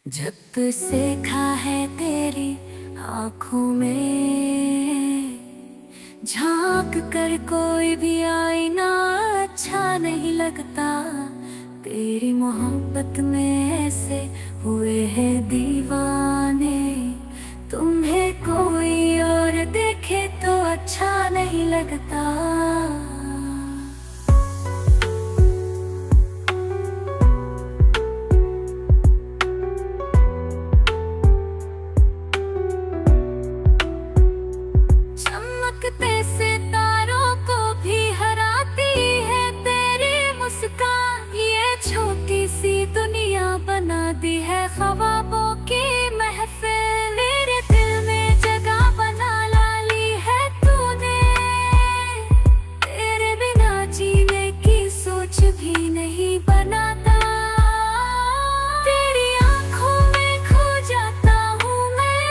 जब से खा है तेरी आँखों में झांक कर कोई भी आईना अच्छा नहीं लगता। तेरी मोहब्बत में ऐसे हुए हैं दीवाने, तुम्हें कोई और देखे तो अच्छा नहीं लगता। चमकते सितारों को भी हराती है तेरी मुस्कान। ये छोटी सी दुनिया बना दी है ख्वाबों की महफिल। मेरे दिल में जगह बना ली है तूने, तेरे बिना जीने की सोच भी नहीं बनाता। तेरी आंखों में खो जाता हूँ मैं,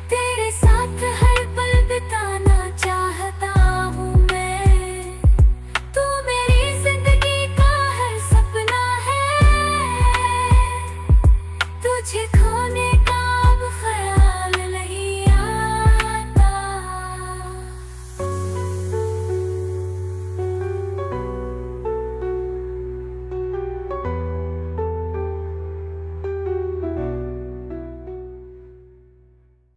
तेरे साथ हर पल बिताना चाहता हूँ मैं। तू मेरी जिंदगी का हर सपना है, तुझे खोने